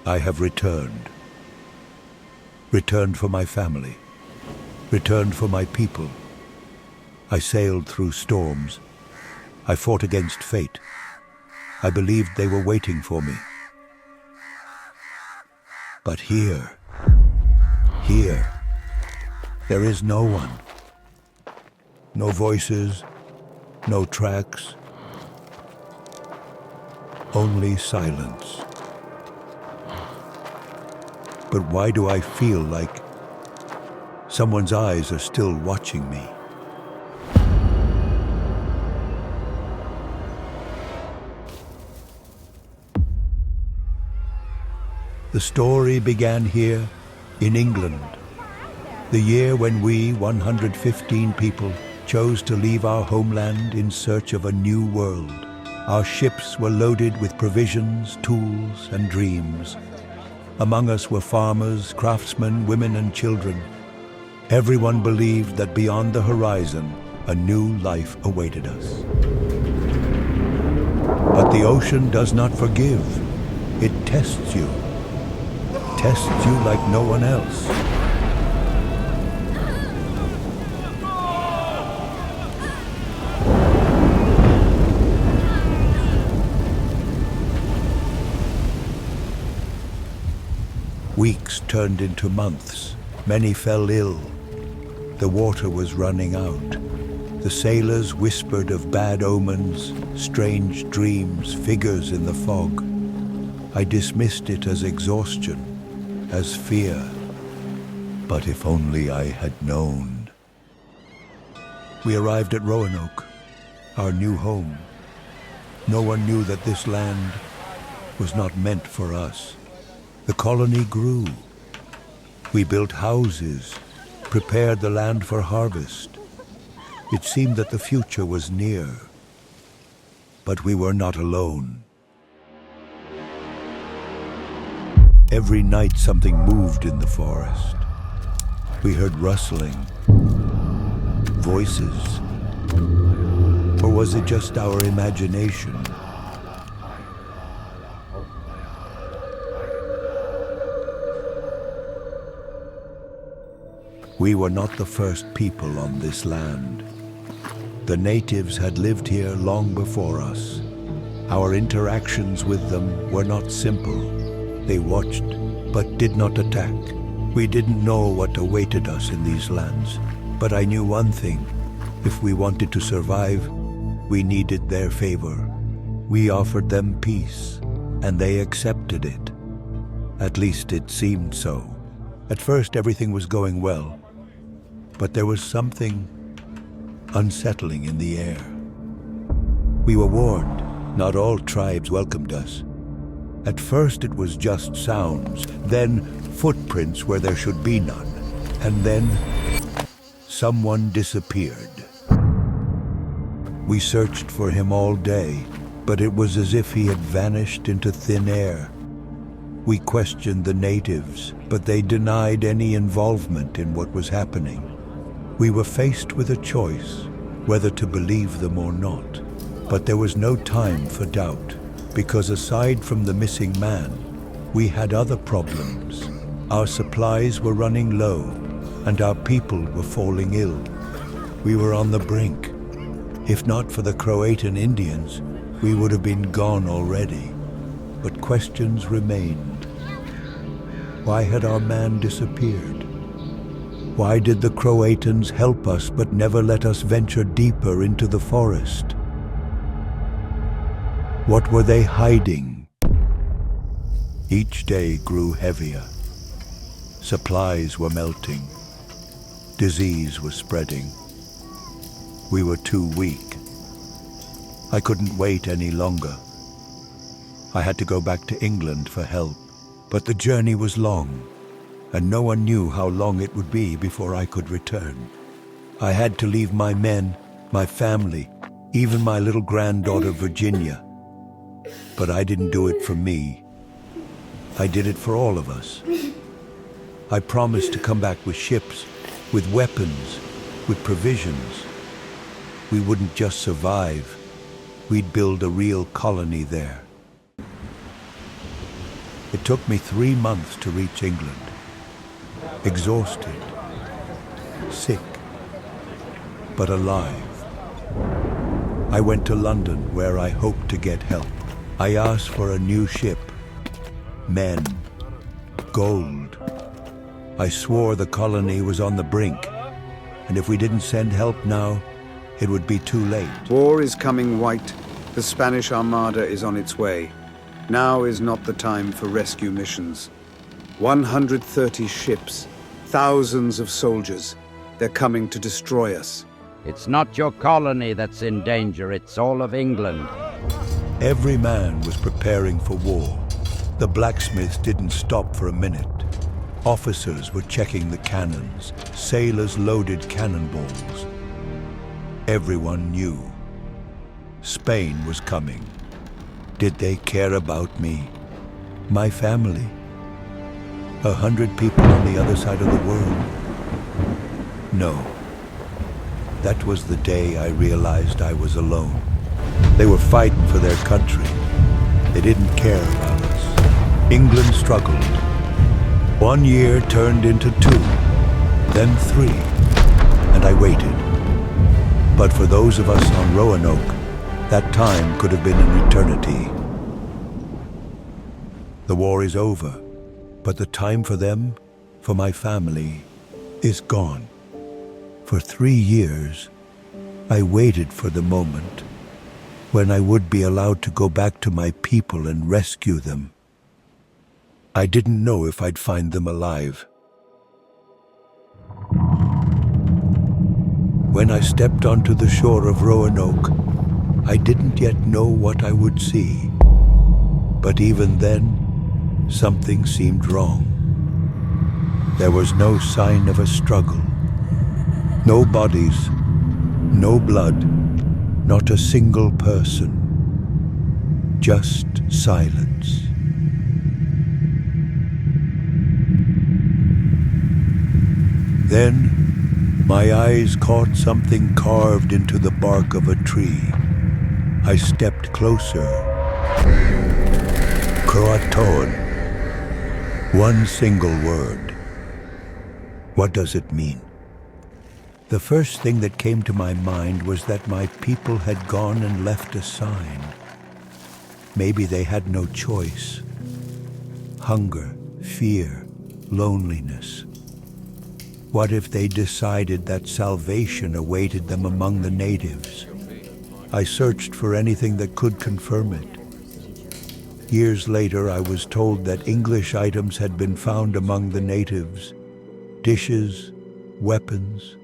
I have returned. Returned for my family. Returned for my people. I sailed through storms. I fought against fate. I believed they were waiting for me. But here, there is no one. No voices, no tracks, only silence. But why do I feel like someone's eyes are still watching me? The story began here in England, the year when we, 115 people, chose to leave our homeland in search of a new world. Our ships were loaded with provisions, tools, and dreams. Among us were farmers, craftsmen, women, and children. Everyone believed that beyond the horizon, a new life awaited us. But the ocean does not forgive. It tests you. Tests you like no one else. Weeks turned into months. Many fell ill. The water was running out. The sailors whispered of bad omens, strange dreams, figures in the fog. I dismissed it as exhaustion, as fear. But if only I had known. We arrived at Roanoke, our new home. No one knew that this land was not meant for us. The colony grew. We built houses, prepared the land for harvest. It seemed that the future was near. But we were not alone. Every night something moved in the forest. We heard rustling, voices. Or was it just our imagination? We were not the first people on this land. The natives had lived here long before us. Our interactions with them were not simple. They watched, but did not attack. We didn't know what awaited us in these lands. But I knew one thing. If we wanted to survive, we needed their favor. We offered them peace, and they accepted it. At least it seemed so. At first, everything was going well. But there was something unsettling in the air. We were warned. Not all tribes welcomed us. At first it was just sounds, then footprints where there should be none, and then someone disappeared. We searched for him all day, but it was as if he had vanished into thin air. We questioned the natives, but they denied any involvement in what was happening. We were faced with a choice, whether to believe them or not. But there was no time for doubt, because aside from the missing man, we had other problems. Our supplies were running low, and our people were falling ill. We were on the brink. If not for the Croatoan Indians, we would have been gone already. But questions remained. Why had our man disappeared? Why did the Croatoans help us but never let us venture deeper into the forest? What were they hiding? Each day grew heavier. Supplies were melting. Disease was spreading. We were too weak. I couldn't wait any longer. I had to go back to England for help. But the journey was long, and no one knew how long it would be before I could return. I had to leave my men, my family, even my little granddaughter Virginia. But I didn't do it for me. I did it for all of us. I promised to come back with ships, with weapons, with provisions. We wouldn't just survive. We'd build a real colony there. It took me 3 months to reach England. Exhausted, sick, but alive. I went to London where I hoped to get help. I asked for a new ship, men, gold. I swore the colony was on the brink, and if we didn't send help now, it would be too late. War is coming, White. The Spanish Armada is on its way. Now is not the time for rescue missions. 130 ships, thousands of soldiers. They're coming to destroy us. It's not your colony that's in danger, it's all of England. Every man was preparing for war. The blacksmiths didn't stop for a minute. Officers were checking the cannons. Sailors loaded cannonballs. Everyone knew. Spain was coming. Did they care about me? My family? 100 people on the other side of the world? No. That was the day I realized I was alone. They were fighting for their country. They didn't care about us. England struggled. 1 year turned into 2, then 3, and I waited. But for those of us on Roanoke, that time could have been an eternity. The war is over, but the time for them, for my family, is gone. For 3 years, I waited for the moment when I would be allowed to go back to my people and rescue them. I didn't know if I'd find them alive. When I stepped onto the shore of Roanoke, I didn't yet know what I would see. But even then, something seemed wrong. There was no sign of a struggle. No bodies, no blood, not a single person. Just silence. Then, my eyes caught something carved into the bark of a tree. I stepped closer. Croatoan. One single word. What does it mean? The first thing that came to my mind was that my people had gone and left a sign. Maybe they had no choice. Hunger, fear, loneliness. What if they decided that salvation awaited them among the natives? I searched for anything that could confirm it. Years later, I was told that English items had been found among the natives. Dishes, weapons.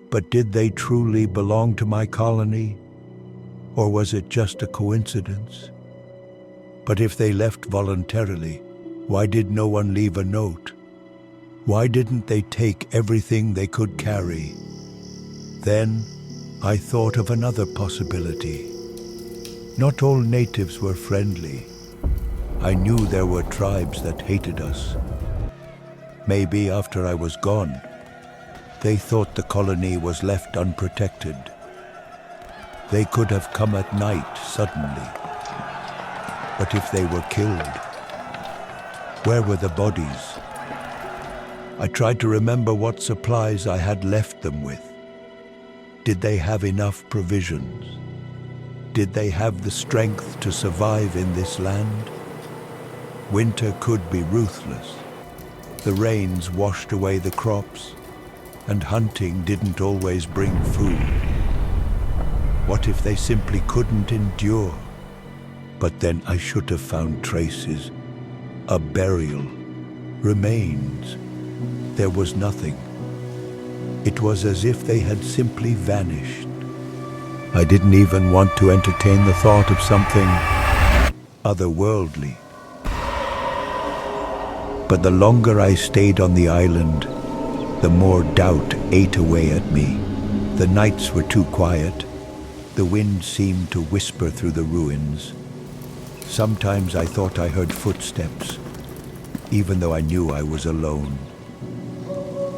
But did they truly belong to my colony? Or was it just a coincidence? But if they left voluntarily, why did no one leave a note? Why didn't they take everything they could carry? Then I thought of another possibility. Not all natives were friendly. I knew there were tribes that hated us. Maybe after I was gone, they thought the colony was left unprotected. They could have come at night suddenly. But if they were killed, where were the bodies? I tried to remember what supplies I had left them with. Did they have enough provisions? Did they have the strength to survive in this land? Winter could be ruthless. The rains washed away the crops, and hunting didn't always bring food. What if they simply couldn't endure? But then I should have found traces, a burial, remains. There was nothing. It was as if they had simply vanished. I didn't even want to entertain the thought of something otherworldly. But the longer I stayed on the island, the more doubt ate away at me. The nights were too quiet. The wind seemed to whisper through the ruins. Sometimes I thought I heard footsteps, even though I knew I was alone.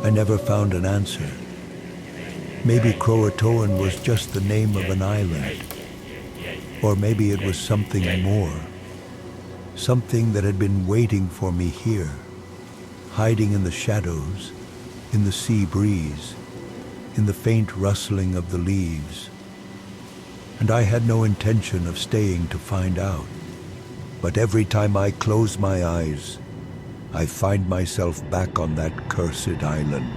I never found an answer. Maybe Croatoan was just the name of an island. Or maybe it was something more. something that had been waiting for me here, hiding in the shadows, in the sea breeze, in the faint rustling of the leaves. And I had no intention of staying to find out. But every time I close my eyes, I find myself back on that cursed island,